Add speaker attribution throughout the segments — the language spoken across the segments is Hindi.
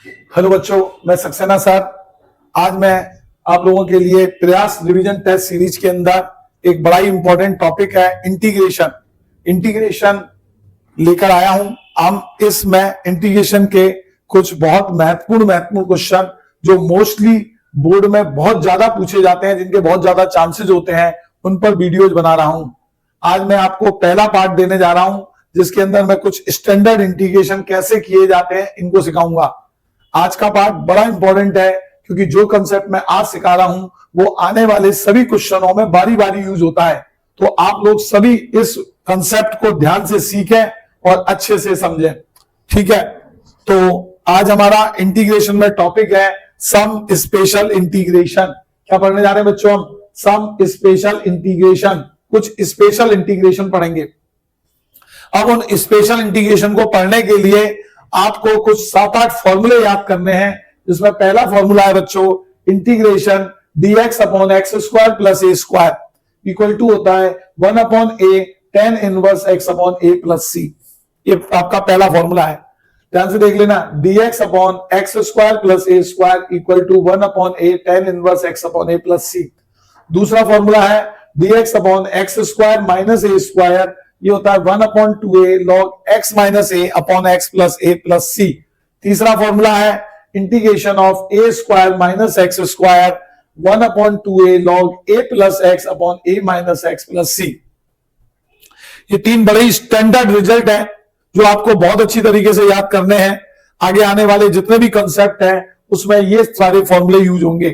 Speaker 1: हेलो बच्चों, मैं सक्सेना सर। आज मैं आप लोगों के लिए प्रयास रिवीजन टेस्ट सीरीज के अंदर एक बड़ा ही इंपॉर्टेंट टॉपिक है इंटीग्रेशन लेकर आया हूं। हम इसमें इंटीग्रेशन के कुछ बहुत महत्वपूर्ण क्वेश्चन जो मोस्टली बोर्ड में बहुत ज्यादा पूछे जाते हैं, जिनके बहुत ज्यादा चांसेस होते हैं, उन पर वीडियोज बना रहा हूं। आज मैं आपको पहला पार्ट देने जा रहा हूं, जिसके अंदर मैं कुछ स्टैंडर्ड इंटीग्रेशन कैसे किए जाते हैं इनको सिखाऊंगा। आज का पार्ट बड़ा इंपॉर्टेंट है, क्योंकि जो कंसेप्ट मैं आज सिखा रहा हूं वो आने वाले सभी क्वेश्चनों में बारी बारी यूज होता है। तो आप लोग सभी इस कंसेप्ट को ध्यान से सीखें और अच्छे से समझें, ठीक है। तो आज हमारा इंटीग्रेशन में टॉपिक है सम स्पेशल इंटीग्रेशन। क्या पढ़ने जा रहे हैं बच्चों? हम सम स्पेशल इंटीग्रेशन, कुछ स्पेशल इंटीग्रेशन पढ़ेंगे। अब उन स्पेशल इंटीग्रेशन को पढ़ने के लिए आपको कुछ 7-8 फॉर्मूले याद करने हैं, जिसमें पहला फॉर्मूला है बच्चों integration dx upon x square plus a square equal to होता है 1 upon a tan inverse x upon a plus c. ये आपका पहला फॉर्मूला है, ध्यान से देख लेना। dx upon x square plus a square equal to 1 upon a tan inverse x upon a plus c. दूसरा फॉर्मूला है dx upon x square minus a square, ये होता है 1 upon 2a log x minus a upon x plus a plus c. तीसरा फॉर्मूला है integration of a square minus x square 1 upon 2a log a plus x upon a minus x plus c. ये तीन बड़े ही स्टैंडर्ड रिजल्ट हैं जो आपको बहुत अच्छी तरीके से याद करने हैं। आगे आने वाले जितने भी कंसेप्ट हैं उसमें ये सारे फॉर्मूले यूज होंगे।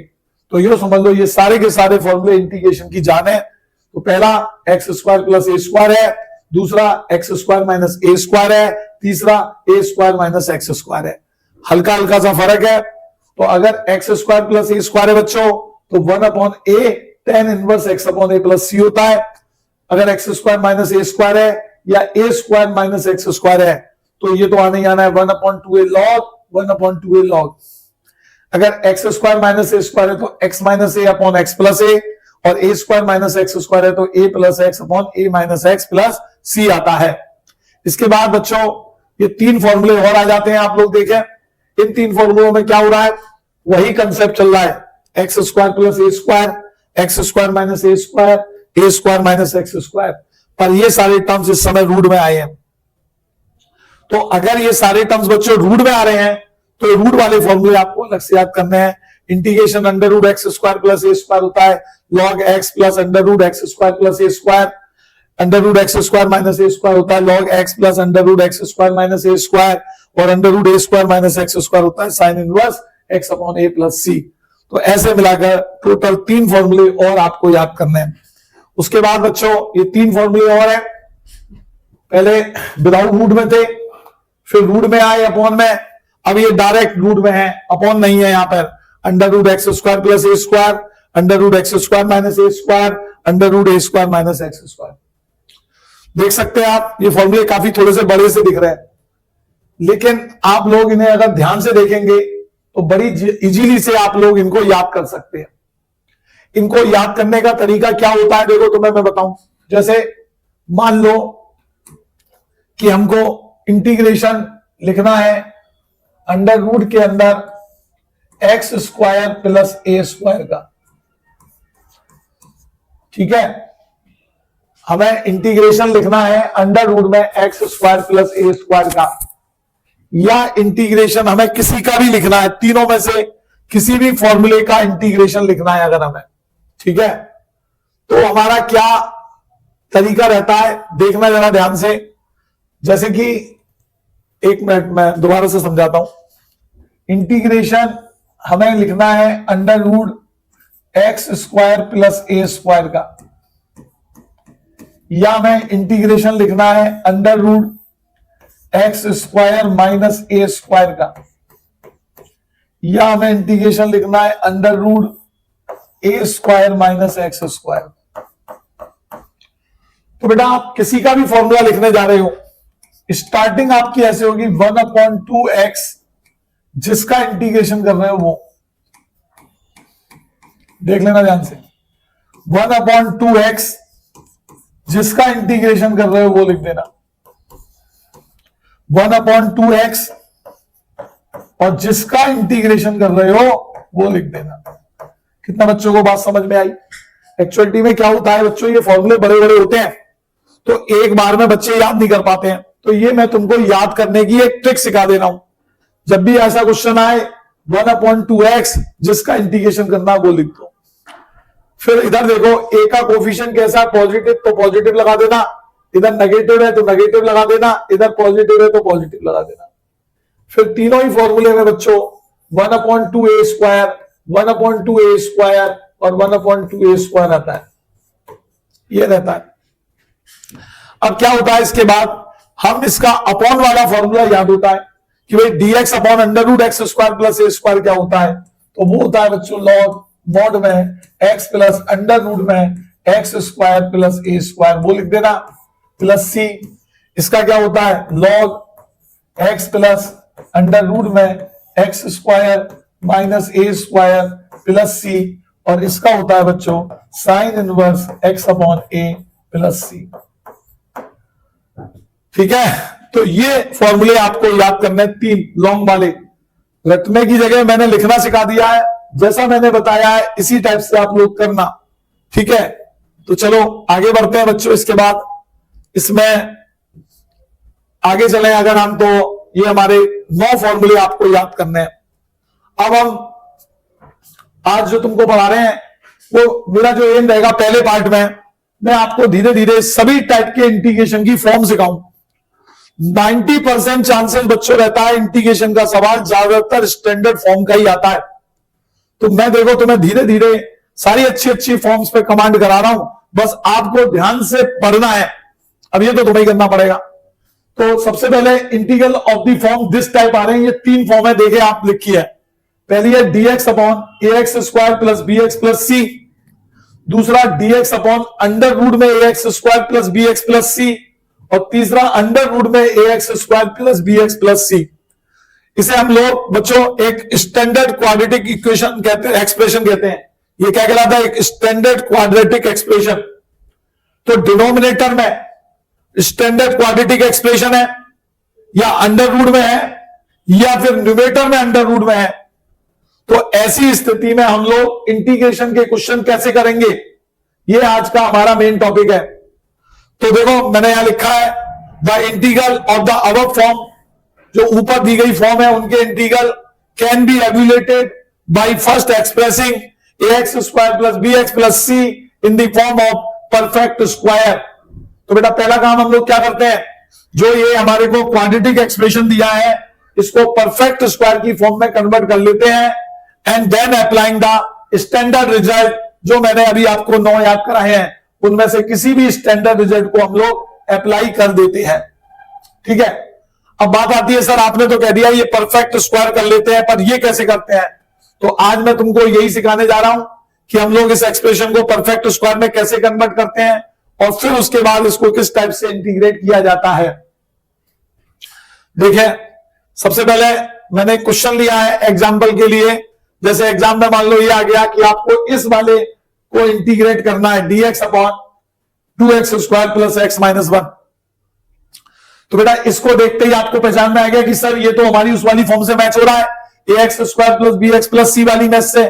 Speaker 1: तो ये समझ लो, ये सारे के सारे फॉर्मूले इंटीग्रेशन की जान है। तो पहला x square plus a square है, दूसरा x square minus a square है, तीसरा ए स्क्वायर माइनस एक्स स्क्वायर है। हल्का हल्का सा फर्क है। तो अगर x square plus a square है बच्चों, तो 1 upon a tan inverse x upon a plus सी होता है। अगर x square minus a square है या ए स्क्वायर माइनस एक्स स्क्वायर है, तो ये तो आने ही आना है 1 upon 2a log 1 upon 2a log। अगर x square minus a square है तो x minus a upon x plus ए, और ए स्क्वायर माइनस एक्स स्क्वायर है तो ए plus x upon a minus x plus सी आता है। इसके बाद बच्चों ये तीन फॉर्मूले और आ जाते हैं। आप लोग देखें इन तीन फॉर्मूलों में क्या हो रहा है, वही कंसेप्ट चल रहा है, x square plus a square, x square minus a square, A square minus x square. पर ये सारे टर्म्स इस समय रूट में आए हैं। तो अगर ये सारे टर्म्स बच्चों रूट में आ रहे हैं तो रूट वाले फॉर्मूले आपको अलग से याद करने हैं। Integration under root x square plus a square होता है log x plus under root x square plus a square, under root x square minus a square होता है log x plus under root x square minus a square, और under root a square minus x square होता है sine inverse x upon a plus c. तो ऐसे मिलाकर टोटल तीन फॉर्मूले और आपको याद करने हैं। उसके बाद बच्चों ये तीन फॉर्मूले और है, पहले विदाउट रूट में थे, फिर रूट में आए अपॉन में, अब ये डायरेक्ट रूट में है, अपॉन नहीं है। यहाँ पर under root x square plus a square, under root x square minus a square, under root a square minus x square. देख सकते हैं आप ये फॉर्मूले काफी थोड़े से बड़े से दिख रहे हैं, लेकिन आप लोग इन्हें अगर ध्यान से देखेंगे तो बड़ी इजीली से आप लोग इनको याद कर सकते हैं। इनको याद करने का तरीका क्या होता है देखो तुम्हें मैं बताऊं। जैसे मान लो कि हमको इंटीग्रेशन लिखना है अंडर रूट के अंदर x square plus a square का, ठीक है। हमें इंटीग्रेशन लिखना है अंडर रूट में x square plus a square का, या इंटीग्रेशन हमें किसी का भी लिखना है, तीनों में से किसी भी फॉर्मूले का इंटीग्रेशन लिखना है अगर हमें, ठीक है। तो हमारा क्या तरीका रहता है देखना जरा ध्यान से। जैसे कि एक मिनट मैं दोबारा से समझाता हूं। इंटीग्रेशन हमें लिखना है under root x square plus a square का, या हमें इंटीग्रेशन लिखना है under root x square minus a square का, या हमें इंटीग्रेशन लिखना है under root a square minus x square. तो बेटा आप किसी का भी फॉर्मूला लिखने जा रहे हो, स्टार्टिंग आपकी ऐसे होगी 1 अपॉन 2x, जिसका इंटीग्रेशन कर रहे हो वो देख लेना ध्यान से। 1 अपॉन 2x जिसका इंटीग्रेशन कर रहे हो वो लिख देना। 1 अपॉन 2x और जिसका इंटीग्रेशन कर रहे हो वो लिख देना। कितना बच्चों को बात समझ में आई? एक्चुअलिटी में क्या होता है बच्चों, ये फॉर्मूले बड़े बड़े होते हैं तो एक बार में बच्चे याद नहीं कर पाते हैं, तो ये मैं तुमको याद करने की एक ट्रिक सिखा दे रहा हूं। जब भी ऐसा क्वेश्चन आए 1/2x जिसका इंटीग्रेशन करना वो लिख दो। फिर इधर देखो a का कोफिशिएंट कैसा है, पॉजिटिव तो पॉजिटिव लगा देना, इधर नेगेटिव है तो नेगेटिव लगा देना, इधर पॉजिटिव है तो पॉजिटिव लगा देना। फिर तीनों ही फॉर्मूले में बच्चों 1/2a स्क्वायर, 1/2a स्क्वायर और 1/2a स्क्वायर आता है, ये रहता है। अब क्या होता है इसके बाद हम इसका अपॉन वाला फॉर्मूला याद होता है कि भाई dx upon under root x square plus a square क्या होता है, तो वो होता है बच्चों लॉग मॉड में x प्लस अंडर रूट में x square plus a square, वो लिख देना, प्लस c। इसका क्या होता है log x plus under root में x square minus a square plus c, और इसका होता है बच्चों sine inverse x upon a plus c। ठीक है, तो ये फॉर्मूले आपको याद करने हैं, तीन लॉन्ग वाले। रटने की जगह मैंने लिखना सिखा दिया है, जैसा मैंने बताया है इसी टाइप से आप लोग करना। ठीक है, तो चलो आगे बढ़ते हैं बच्चों। इसके बाद इसमें आगे चले अगर हम, तो ये हमारे 9 फॉर्मूले आपको याद करने हैं। अब हम आज जो तुमको पढ़ा रहे हैं वो मेरा जो एम रहेगा पहले पार्ट में मैं आपको धीरे धीरे सभी टाइप के इंटीग्रेशन की फॉर्म सिखाऊं। 90% चांसेस बच्चों रहता है इंटीग्रेशन का सवाल ज्यादातर स्टैंडर्ड फॉर्म का ही आता है, तो मैं देखो तुम्हें धीरे धीरे सारी अच्छी अच्छी फॉर्म्स पे कमांड करा रहा हूं, बस आपको ध्यान से पढ़ना है। अब ये तो तुम्हें ही करना पड़ेगा। तो सबसे पहले integral of the form this type आ रहे हैं, ये 3 फॉर्म है, देखे आप लिखी है। पहली है dx upon a x square plus b x plus c, दूसरा dx अपॉन अंडर रूट में a x square plus b x plus c, और तीसरा अंडर रूट में a x square plus b x plus c. इसे हम लोग बच्चों एक स्टैंडर्ड क्वाड्रेटिक इक्वेशन कहते हैं, एक्सप्रेशन कहते हैं। ये क्या कहलाता है? एक स्टैंडर्ड क्वाड्रेटिक एक्सप्रेशन। तो डिनोमिनेटर में स्टैंडर्ड क्वाड्रेटिक एक्सप्रेशन है या अंडर रूट में है या फिर न्यूमेरेटर में अंडर रूट में है, तो ऐसी स्थिति में हम लोग इंटीग्रेशन के क्वेश्चन कैसे करेंगे, ये आज का हमारा मेन टॉपिक है। तो देखो मैंने यहां लिखा है the integral of the above form, जो ऊपर दी गई फॉर्म है उनके integral can be evaluated by first expressing a x square plus b x plus c in the form of perfect square. तो बेटा पहला काम हम लोग क्या करते हैं, जो ये हमारे को क्वाड्रेटिक एक्सप्रेशन दिया है इसको परफेक्ट स्क्वायर की फॉर्म में कन्वर्ट कर लेते हैं, and then applying the standard result, जो मैंने अभी आपको 9 याद कराए हैं उनमें से किसी भी स्टैंडर्ड रिजल्ट को हम लोग अप्लाई कर देते हैं। ठीक है, अब बात आती है सर आपने तो कह दिया ये परफेक्ट स्क्वायर कर लेते हैं, पर ये कैसे करते हैं? तो आज मैं तुमको यही सिखाने जा रहा हूं कि हम लोग इस एक्सप्रेशन को परफेक्ट स्क्वायर में कैसे कन्वर्ट करते हैं और फिर उसके बाद इसको किस टाइप से इंटीग्रेट किया जाता है। देखिए सबसे पहले मैंने क्वेश्चन लिया है एग्जाम्पल के लिए, जैसे एग्जाम में मान लो ये आ गया कि आपको इस वाले को इंटीग्रेट करना है dx upon 2x square plus x minus 1। तो बेटा इसको देखते ही आपको पहचान में आ गया कि सर ये तो हमारी उस वाली फॉर्म से मैच हो रहा है, a x square plus b x plus c वाली मैच से।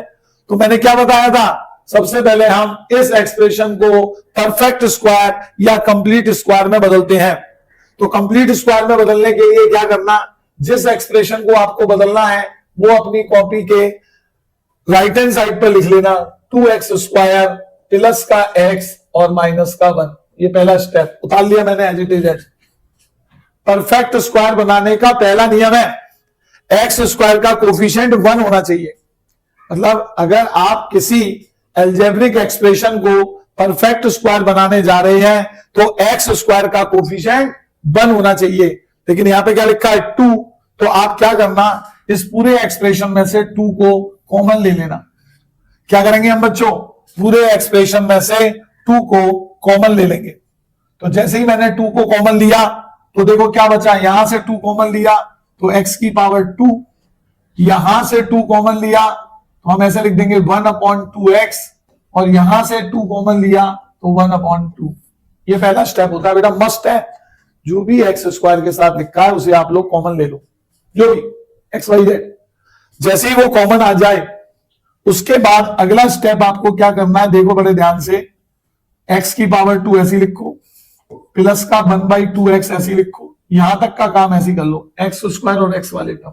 Speaker 1: तो मैंने क्या बताया था, सबसे पहले हम इस एक्सप्रेशन को परफेक्ट स्क्वायर या कंप्लीट स्क्वायर में बदलते हैं। तो कंप्लीट स्क्वायर में बदलने के लिए क्या करना, जिस एक्सप्रेशन को आपको बदलना है वो अपनी कॉपी के राइट हैंड साइड पर लिख लेना, 2x स्क्वायर प्लस का x और माइनस का 1। ये पहला स्टेप उतार लिया मैंने as it is. Perfect square बनाने का पहला नियम है एक्स स्क्वायर का कोफिशिएंट 1 होना चाहिए। मतलब अगर आप किसी अलजेब्रिक एक्सप्रेशन को परफेक्ट स्क्वायर बनाने जा रहे हैं तो एक्स स्क्वायर का कोफिशिएंट 1 होना चाहिए, लेकिन यहां पे क्या लिखा है 2। तो आप क्या करना, इस पूरे एक्सप्रेशन में से 2 को कॉमन ले लेना। क्या करेंगे हम बच्चों, पूरे एक्सप्रेशन में से 2 को कॉमन ले लेंगे। तो जैसे ही मैंने 2 को कॉमन लिया तो देखो क्या बचा, यहां से 2 कॉमन लिया तो x की पावर 2, यहां से 2 कॉमन लिया तो हम ऐसे लिख देंगे 1/2x, और यहां से 2 कॉमन लिया तो 1/2। ये पहला स्टेप होता है बेटा, मस्ट है। जो भी एक्स स्क्वायर के साथ लिखा है उसे आप लोग कॉमन ले लो, जो भी x y z जैसे ही वो कॉमन आ जाए उसके बाद अगला स्टेप आपको क्या करना है, देखो बड़े ध्यान से, x की पावर 2 ऐसी लिखो, प्लस का 1/2x ऐसी लिखो, यहां तक का काम ऐसी कर लो, एक्स स्क्वायर और x वाले टर्म।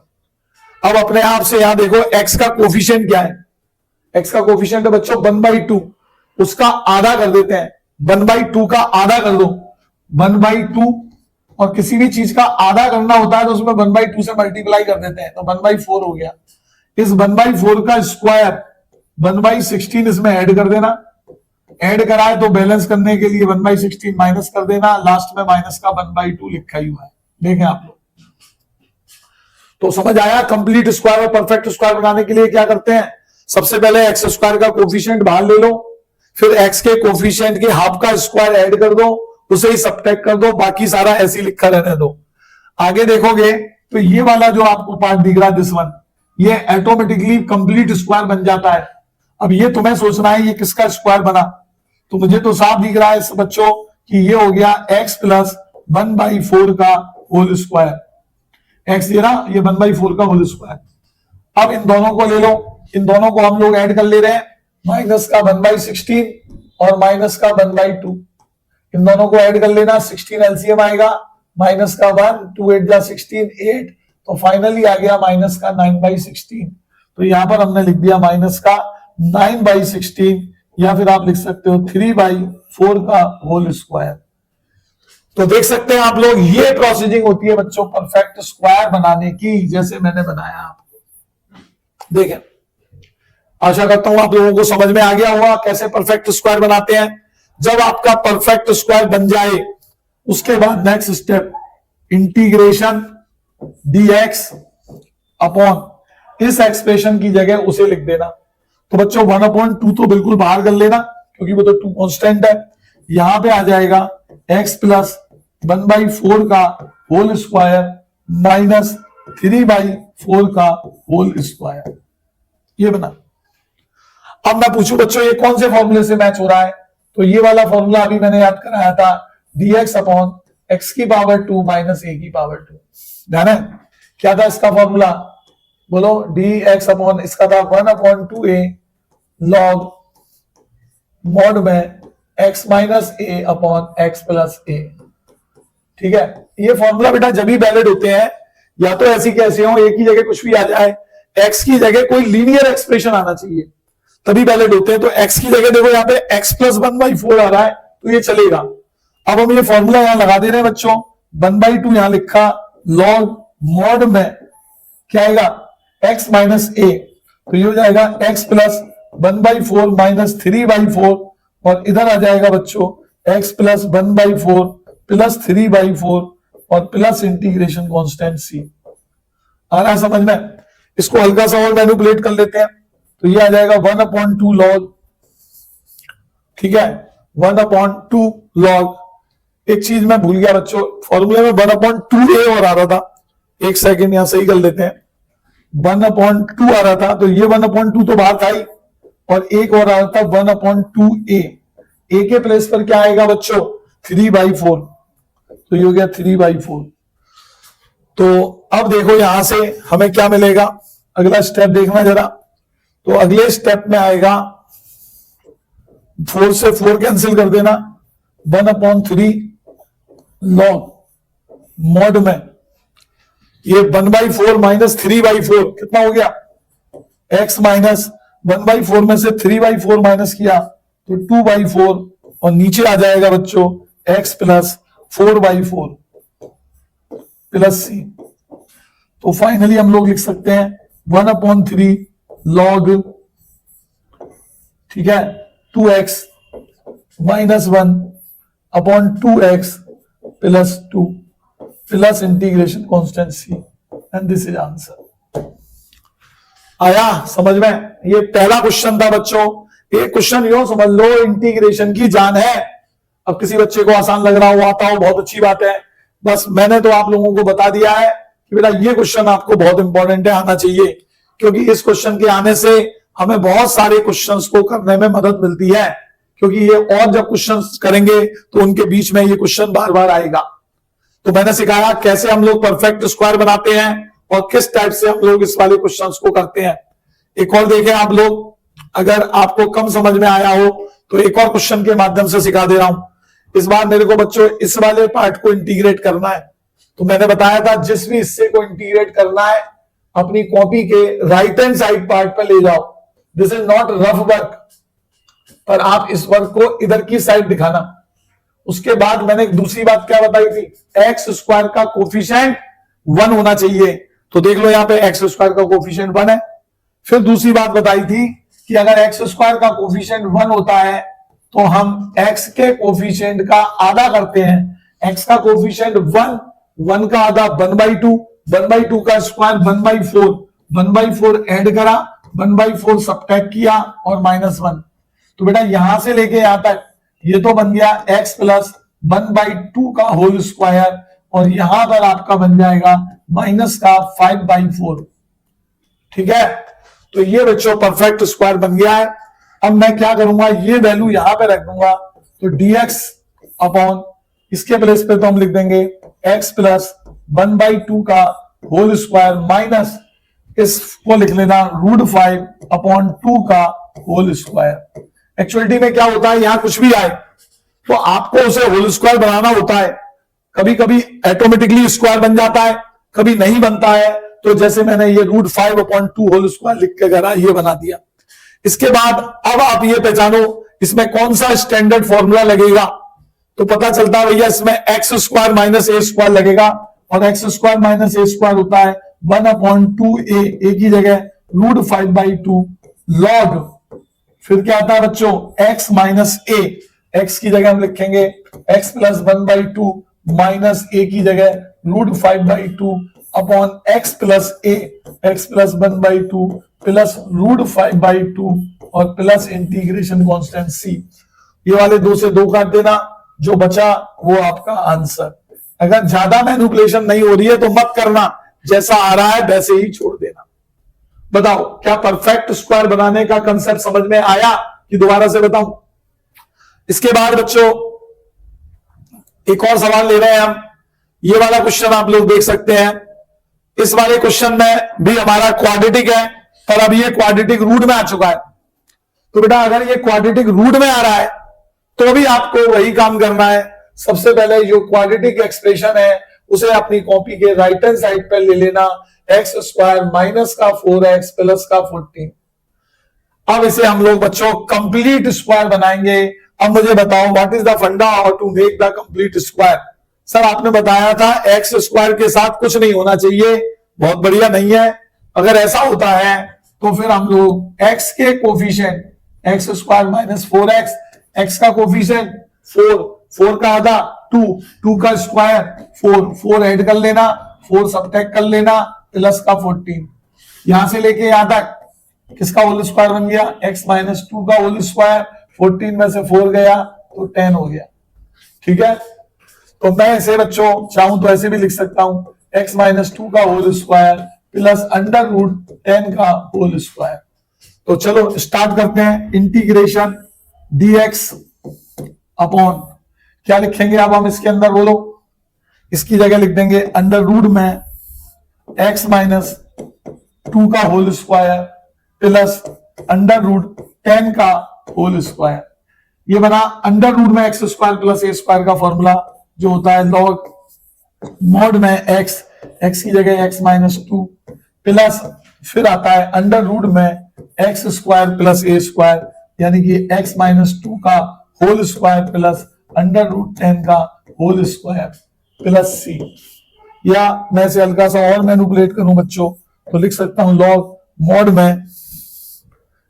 Speaker 1: अब अपने आप से यहां देखो x का कोफिशिएंट क्या है, x का कोफिशिएंट है बच्चों 1/2, उसका आधा कर देते हैं, 1/2 का आधा कर दो, 1/2, और किसी भी चीज का आधा करना होता है तो उसमें 1/2 से मल्टीप्लाई कर देते हैं, तो 1/4 हो गया। इस 1/4 का स्क्वायर 1/16 इसमें ऐड कर देना, ऐड कराए तो बैलेंस करने के लिए 1/16 माइनस कर देना, लास्ट में माइनस का 1/2 लिखा ही हुआ है, देखें आप लोग। तो समझ आया, कंप्लीट स्क्वायर और परफेक्ट स्क्वायर बनाने के लिए क्या करते हैं, सबसे पहले एक्स स्क्वायर का कोफिशिएंट बाहर ले लो, फिर एक्स के कोफिशिएंट के हाफ का स्क्वायर ऐड कर दो, उसे ही सबट्रैक्ट कर दो, बाकी सारा ऐसे ही लिखा रहने दो। आगे देखोगे तो ये वाला जो आपको पार्ट दिख रहा है दिस वन, ये ऑटोमेटिकली कंप्लीट स्क्वायर बन जाता है। अब ये तुम्हें सोचना है ये किसका स्क्वायर बना, तो मुझे तो साफ दिख रहा है बच्चों कि ये हो गया x प्लस 1/4 का होल स्क्वायर, x ये रहा, ये 1/4 का होल स्क्वायर। अब इन दोनों को ले लो, इन दोनों को हम लोग ऐड कर ले रहे हैं, माइनस का 1/16 और माइनस का 1/2, इन दोनों को ऐड कर लेना, 16 एलसीएम आएगा, माइनस का 1, 2 8 जा 16, 8, तो फाइनली आ गया माइनस का 9/16। तो यहां पर हमने लिख दिया माइनस का 9/16, या फिर आप लिख सकते हो 3/4 का होल स्क्वायर। तो देख सकते हैं आप लोग, ये प्रोसीजिंग होती है बच्चों परफेक्ट स्क्वायर बनाने की, जैसे मैंने बनाया आपको। देखें, आशा करता हूं आप लोगों को समझ में आ गया होगा कैसे परफेक्ट स्क्वायर बनाते हैं। जब आपका परफेक्ट स्क्वायर बन जाए उसके बाद next step integration dx upon इस एक्सप्रेशन की जगह उसे लिख देना। तो बच्चों 1/2 तो बिल्कुल बाहर कर लेना क्योंकि वो तो 2 कांस्टेंट है, यहां पे आ जाएगा x प्लस 1/4 का होल स्क्वायर माइनस 3/4 का होल स्क्वायर, ये बना। अब मैं पूछूं बच्चों ये कौन से फॉर्मूले से मैच हो रहा है, तो ये वाला फॉर्मूला अभी मैंने याद कराया था, dx अपॉन x की पावर 2 माइनस a की पावर 2, ध्यान है क्या था इसका फॉर्मूला, बोलो, dx अपॉन इसका था 1/2a लॉग मॉड में x minus a upon x plus a। ठीक है, ये फॉर्मूला बेटा जब भी वैलिड होते हैं, या तो ऐसी कैसे हो एक ही जगह कुछ भी आ जाए, x की जगह कोई लीनियर एक्सप्रेशन आना चाहिए तभी वैलिड होते हैं। तो x की जगह देखो यहाँ पे x प्लस 1/4 आ रहा है तो ये चलेगा। अब हम ये फॉर्मूला यहां लगा दे रहे हैं बच्चों, 1/2 यहां लिखा, लॉग मॉड में क्या आएगा x माइनस a, तो ये हो जाएगा x प्लस 1/4 माइनस 3/4, और इधर आ जाएगा बच्चों x प्लस 1/4 प्लस 3/4 और प्लस इंटीग्रेशन कांस्टेंट c। आ रहा है समझ में? इसको हल्का सा और मैनिपुलेट कर लेते हैं, तो ये आ जाएगा 1/2 लॉग, ठीक है, 1/2 लॉग। एक चीज मैं भूल गया बच्चों, फॉर्मूले में 1/2a और आ रहा था, एक सेकेंड यहां सही कर लेते हैं, 1/2 आ रहा था, तो ये 1/2 तो बाहर था ही, और एक और आ रहा था 1/2a, a के प्लेस पर क्या आएगा बच्चों 3/4, तो ये हो गया 3/4। तो अब देखो यहां से हमें क्या मिलेगा, अगला स्टेप देखना जरा, तो अगले स्टेप में आएगा 4 से 4 कैंसिल कर देना, 1/3 लॉग मॉड में ये 1/4 माइनस 3/4 कितना हो गया, x माइनस 1/4 में से 3/4 माइनस किया तो 2/4, और नीचे आ जाएगा बच्चों x प्लस 4/4 प्लस c। तो फाइनली हम लोग लिख सकते हैं 1/3 लॉग, ठीक है, 2x minus 1/2x plus 2 plus integration constant c, and this is answer. आया समझ में? ये पहला क्वेश्चन था बच्चों। ये क्वेश्चन यो समझ लो इंटीग्रेशन की जान है। अब किसी बच्चे को आसान लग रहा हो, आता हो, बहुत अच्छी बात है, बस मैंने तो आप लोगों को बता दिया है कि बेटा ये क्वेश्चन आपको बहुत इंपॉर्टेंट है, आना चाहिए, क्योंकि इस क्वेश्चन के आने से हमें बहुत सारे क्वेश्चंस को करने में मदद मिलती है, क्योंकि ये और जब क्वेश्चंस करेंगे तो उनके बीच में ये क्वेश्चन बार बार आएगा। तो मैंने सिखाया कैसे हम लोग परफेक्ट स्क्वायर बनाते हैं और किस टाइप से हम लोग इस वाले क्वेश्चंस को करते हैं। एक और देखें आप लोग, अगर आपको कम समझ में आया हो तो एक और क्वेश्चन के माध्यम से सिखा दे रहा हूं। इस बार मेरे को बच्चों इस वाले पार्ट को इंटीग्रेट करना है, तो मैंने बताया था जिस भी हिस्से को इंटीग्रेट करना है अपनी कॉपी के राइट हैंड साइड पार्ट पर ले जाओ। This is not rough work, पर आप इस वर्क को इधर की साइड दिखाना। उसके बाद मैंने एक दूसरी बात क्या बताई थी, एक्स स्क्वायर का कोफिशिएंट 1 होना चाहिए। तो देख लो यहाँ पे एक्स स्क्वायर का कोफिशिएंट 1 है। फिर दूसरी बात बताई थी कि अगर एक्स स्क्वायर का कोफिशिएंट 1 होता है तो हम एक्स के कोफिशिएंट का आधा करते हैं। एक्स का कोफिशिएंट 1, 1 का आधा 1/2, 1/2 का स्क्वायर 1/4, 1/4 ऐड करा, 1/4 सब्ट्रैक्ट किया और -1। तो बेटा यहां से लेके यहां तक ये तो बन गया x प्लस 1/2 का होल स्क्वायर, और यहां पर आपका बन जाएगा माइनस का 5/4। ठीक है, तो ये बच्चों परफेक्ट स्क्वायर बन गया है। अब मैं क्या करूंगा, ये वैल्यू यहां पे रख दूंगा, तो dx अपॉन इसके प्लेस पे तो हम लिख देंगे x प्लस 1/2 का होल स्क्वायर माइनस इसको लिख लेना √5/2 का होल स्क्वायर। एक्चुअलिटी में क्या होता है, यहां कुछ भी आए तो आपको उसे होल स्क्वायर बनाना होता है। कभी कभी ऑटोमेटिकली स्क्वायर बन जाता है, कभी नहीं बनता है। तो जैसे मैंने ये √5/2 होल स्क्वायर लिख के करा, ये बना दिया। इसके बाद अब आप ये पहचानो इसमें कौन सा स्टैंडर्ड फॉर्मूला लगेगा। तो पता चलता है भैया इसमें x square minus a square लगेगा, और x square minus a square होता है 1/2a, ए की जगह √5/2 लॉग, फिर क्या आता है बच्चों x माइनस ए, x की जगह हम लिखेंगे x प्लस 1/2 माइनस ए की जगह √5/2 अपॉन x प्लस ए, x प्लस 1/2 प्लस √5/2 और प्लस इंटीग्रेशन कांस्टेंट c। ये वाले 2 से 2 काट देना, जो बचा वो आपका आंसर। अगर ज्यादा मैनिपुलेशन नहीं हो रही है तो मत करना, जैसा आ रहा है वैसे ही छोड़ देना। बताओ क्या परफेक्ट स्क्वायर बनाने का कंसेप्ट समझ में आया कि दोबारा से बताऊं? इसके बाद बच्चों एक और सवाल ले रहे हैं हम। ये वाला क्वेश्चन आप लोग देख सकते हैं। इस वाले क्वेश्चन में भी हमारा क्वाड्रेटिक है, पर अब ये क्वाड्रेटिक रूट में आ चुका है। तो बेटा अगर ये क्वाड्रेटिक रूट में आ रहा है तो भी आपको वही काम करना है। सबसे पहले जो क्वाड्रेटिक एक्सप्रेशन है उसे अपनी कॉपी के राइट हैंड साइड पर ले लेना, एक्स स्क्वायर माइनस का 4x प्लस का 14। अब इसे हम लोग बच्चों कंप्लीट स्क्वायर बनाएंगे। अब मुझे बताओ what is the funda how to make the complete square. Sir आपने बताया था एक्स स्क्वायर के साथ कुछ नहीं होना चाहिए, बहुत बढ़िया नहीं है। अगर ऐसा होता है तो फिर हम लोग x के coefficient x square minus 4x, x का कोफिशिएंट 4, 4 का आधा 2, 2 का स्क्वायर 4, 4 ऐड कर लेना, 4 सब्ट्रैक्ट कर लेना प्लस का 14। यहां से लेके यहां तक किसका होल स्क्वायर बन गया, x माइनस 2 का होल स्क्वायर, 14 में से 4 गया तो 10 हो गया। ठीक है, तो मैं ऐसे बच्चों चाहूं तो ऐसे भी लिख सकता हूं x माइनस 2 का होल स्क्वायर प्लस √10 का होल स्क्वायर। तो चलो स्टार्ट करते हैं। इंटीग्रेशन dx अपॉन क्या लिखेंगे अब हम इसके अंदर, बोलो। इसकी जगह लिख देंगे अंडर रूट में x माइनस 2 का होल स्क्वायर प्लस √10 का होल स्क्वायर। ये बना अंडर रूट में x square plus a square का फॉर्मूला जो होता है लॉग मॉड में x की जगह x माइनस 2 प्लस फिर आता है अंडर रूट में x square plus a square, यानी कि x माइनस 2 का होल स्क्वायर प्लस √10 का होल स्क्वायर प्लस c। या मैं इसे हल्का सा और मैनिपुलेट करूं बच्चों तो लिख सकता हूं लॉग मॉड में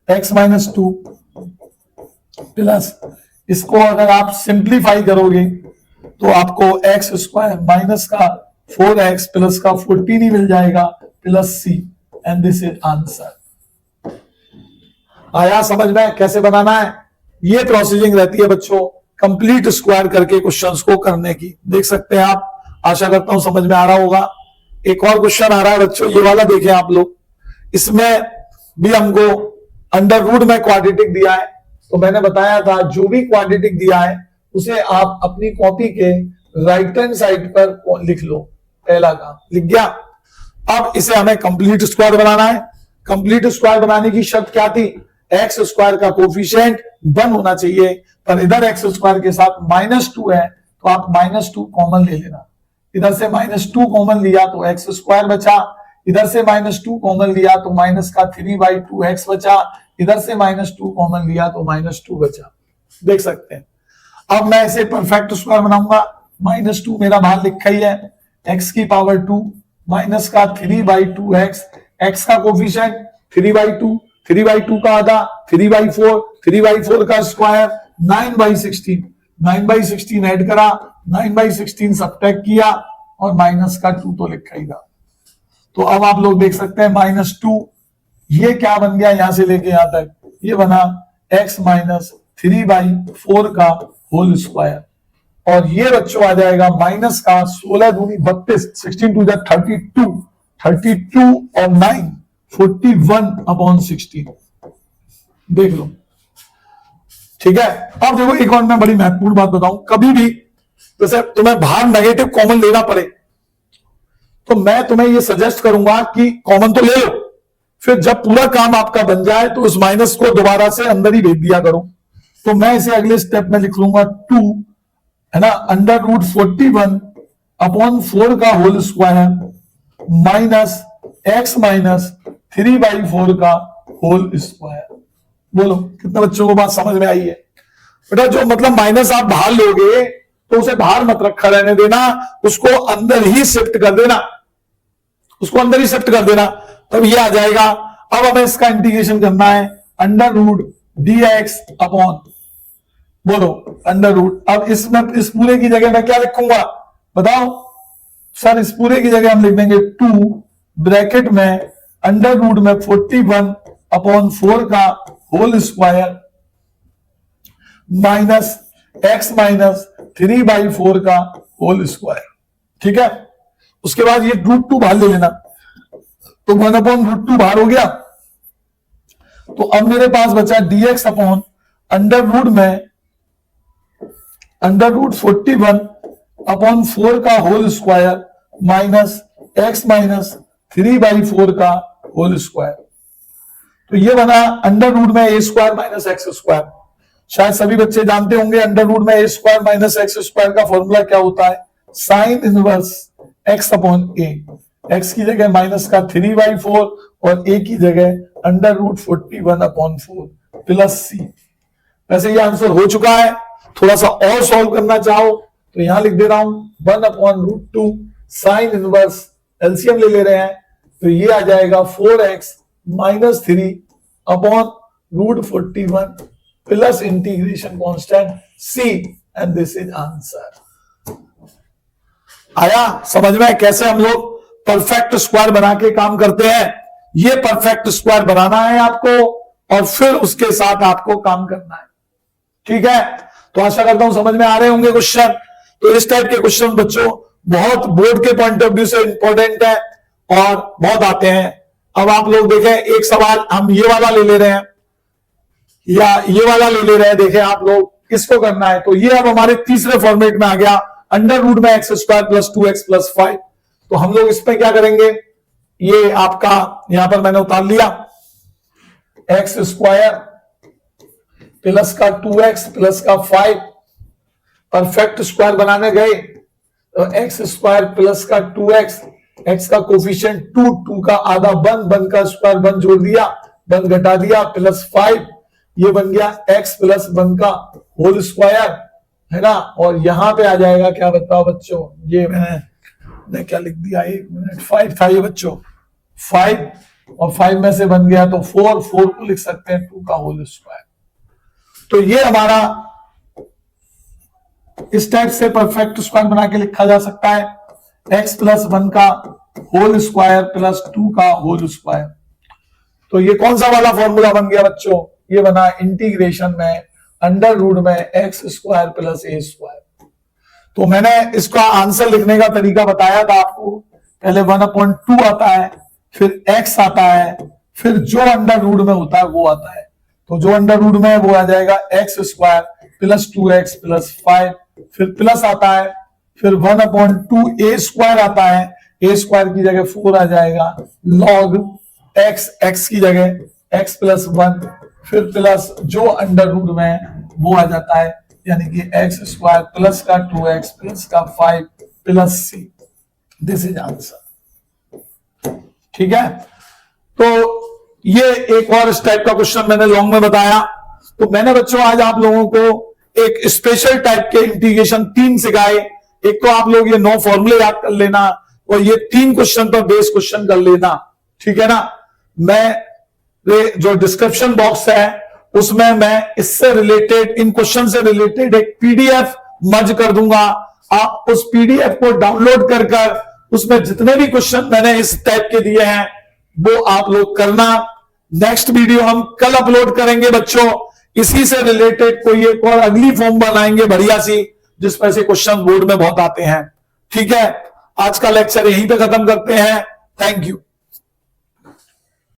Speaker 1: x माइनस 2 प्लस इसको अगर आप सिंप्लीफाई करोगे तो आपको x स्क्वायर माइनस का 4x प्लस का 14 ही मिल जाएगा plus c, and this is answer. आया समझ में कैसे बनाना है? ये प्रोसीजिंग रहती है बच्चों कंप्लीट स्क्वायर करके क्वेश्चंस को करने की। देख सकते हैं आप, आशा करता हूं समझ में आ रहा होगा। एक और क्वेश्चन आ रहा है बच्चों, ये वाला देखें आप लोग। इसमें भी हमको अंडर रूट में क्वाड्रेटिक दिया है, तो मैंने बताया था जो भी क्वाड्रेटिक दिया है उसे आप अपनी कॉपी के राइट हैंड साइड पर लिख लो। पहला काम लिख गया। अब इसे हमें कंप्लीट स्क्वायर बनाना है। कंप्लीट स्क्वायर बनाने की शर्त क्या थी? एक्स स्क्वायर का कोफिशिएंट 1 होना चाहिए, पर इधर एक्स स्क्वायर के साथ -2 है, तो आप -2 कॉमन ले लेना। इधर से -2 कॉमन लिया तो एक्स स्क्वायर बचा, इधर से -2 कॉमन लिया तो माइनस का 3/2 एक्स बचा, इधर से -2 कॉमन लिया तो -2 बचा। देख सकते हैं। अब मैं इसे परफेक्ट स्क्वायर बनाऊंगा। -2 मेरा बाहर लिखा ही है, x की पावर 2 माइनस का 3/2 एक्स का कोफिशिएंट 3/2, 3/2 का आधा 3/4, 3/4 का स्क्वायर 9/16, 9/16 ऐड करा, 9/16 सब्ट्रैक्ट किया और माइनस का 2 तो लिखा ही था। तो अब आप लोग देख सकते हैं -2 ये क्या बन गया, यहां से लेके यहां तक ये बना x माइनस 3/4 का होल स्क्वायर, और ये बच्चों आ जाएगा माइनस का 16 दूनी 32, 16 टू 32, 32 और 9 41/16। देख लो, ठीक है। अब देखो एक और मैं बड़ी महत्वपूर्ण बात बताऊं, कभी भी जैसे तुम्हें बाहर नेगेटिव कॉमन लेना पड़े तो मैं तुम्हें ये सजेस्ट करूंगा कि कॉमन तो ले लो, फिर जब पूरा काम आपका बन जाए तो उस माइनस को दोबारा से अंदर ही भेज दिया करो। तो मैं इसे अगले स्टेप में लिख लूंगा 2 है ना, √41/4 का whole square minus x minus 3/4 का होल स्क्वायर। बोलो कितना बच्चों को बात समझ में आई है? बेटा जो मतलब माइनस आप बाहर लोगे तो उसे बाहर मत रखा रहने देना, उसको अंदर ही शिफ्ट कर देना, उसको अंदर ही शिफ्ट कर देना, तब ये आ जाएगा। अब हमें इसका इंटीग्रेशन करना है, √dx अपॉन, बोलो √। अब इसमें इस पूरे की जगह मैं क्या लिखूंगा बताओ सर? इस पूरे की जगह हम लिख देंगे 2 ब्रैकेट में √41/4 का whole square minus x minus 3/4 का होल स्क्वायर। ठीक है, उसके बाद ये √2 बाहर ले लेना, तो 1/√2 बाहर हो गया। तो अब मेरे पास बचा dx अपॉन अंडर में √41/4 का whole square minus x minus 3/4 का होल स्क्वायर। तो ये बना अंडर रूट में a square minus x square. शायद सभी बच्चे जानते होंगे अंडर रूट में a square minus x square का फॉर्मूला क्या होता है? Sine inverse x upon a। x की जगह माइनस का 3/4 और a की जगह √41/4 प्लस c। वैसे ये आंसर हो चुका है, थोड़ा सा और सॉल्व करना चाहो तो यहां लिख दे रहा हूं 1/√2 साइन इनवर्स, एलसीएम ले ले रहे हैं तो ये आ जाएगा 4x minus 3 upon √41 plus integration constant c, and this is answer. आया समझ में कैसे हम लोग परफेक्ट स्क्वायर बना के काम करते हैं? ये परफेक्ट स्क्वायर बनाना है आपको और फिर उसके साथ आपको काम करना है। ठीक है, तो आशा करता हूं समझ में आ रहे होंगे क्वेश्चन। तो इस टाइप के क्वेश्चन बच्चों बहुत बोर्ड के पॉइंट ऑफ व्यू से इंपॉर्टेंट है और बहुत आते हैं। अब आप लोग देखें, एक सवाल हम ये वाला ले ले रहे हैं या ये वाला ले ले रहे हैं, देखें आप लोग किसको करना है। तो ये अब हमारे तीसरे फॉर्मेट में आ गया, अंडर रूट में x square plus 2x plus 5। तो हम लोग इसमें क्या करेंगे, ये आपका यहां पर मैंने उतार लिया x स्क्वायर प्लस का 2x प्लस का 5। परफेक्ट स्क्वायर बनाने गए तो x स्क्वायर प्लस का 2x, x का कोफिशिएंट 2, 2 का आधा 1 का स्क्वायर 1 जोड़ दिया, 1 घटा दिया प्लस 5, ये बन गया x प्लस 1 का होल स्क्वायर है ना। और यहां पे आ जाएगा क्या बताओ बच्चों, ये मैंने क्या लिख दिया, 1 मिनट, 5 था ये बच्चों, 5 और 5 में से बन गया तो 4 को लिख सकते हैं 2 का होल स्क्वायर। तो ये हमारा इस टाइप से परफेक्ट स्क्वायर बना के लिखा जा सकता है, x प्लस 1 का होल स्क्वायर प्लस 2 का होल स्क्वायर। तो ये कौन सा वाला फॉर्मूला बन गया बच्चों, ये बना इंटीग्रेशन में अंडर रूट में x square plus a square. तो मैंने इसका आंसर लिखने का तरीका बताया था आपको, पहले 1/2 आता है, फिर x आता है, फिर जो अंडर रूट में होता है वो आता है। तो जो अंडर रूट में है वो आ जाएगा x square plus 2x plus 5, फिर प्लस आता है, फिर 1/2 a स्क्वायर आता है, ए स्क्वायर की जगह 4 आ जाएगा, लॉग एक्स, एक्स की जगह एक्स प्लस 1, फिर प्लस जो अंडर रूट में वो आ जाता है, यानी कि एक्स स्क्वायर प्लस का 2x प्लस का 5 plus c. This is answer. ठीक है, तो ये एक और इस टाइप का क्वेश्चन मैंने लॉन्ग में बताया। तो मैंने बच्चों आज आप लोगों को एक स्पेशल टाइप के इंटीग्रेशन 3 सिखाए। एक तो आप लोग ये 9 फॉर्मूले याद कर लेना और ये 3 क्वेश्चन पर बेस क्वेश्चन कर लेना। ठीक है ना, मैं जो डिस्क्रिप्शन बॉक्स है उसमें मैं इससे रिलेटेड, इन क्वेश्चन से रिलेटेड एक पीडीएफ मर्ज कर दूंगा। आप उस पीडीएफ को डाउनलोड कर उसमें जितने भी क्वेश्चन मैंने इस टाइप के दिए हैं वो आप लोग करना। नेक्स्ट वीडियो हम कल अपलोड करेंगे बच्चों, इसी से रिलेटेड कोई एक और अगली फॉर्म बनाएंगे बढ़िया सी, जिसमें से क्वेश्चन बोर्ड में बहुत आते हैं। ठीक है, आज का लेक्चर यहीं पे खत्म करते हैं। Thank you.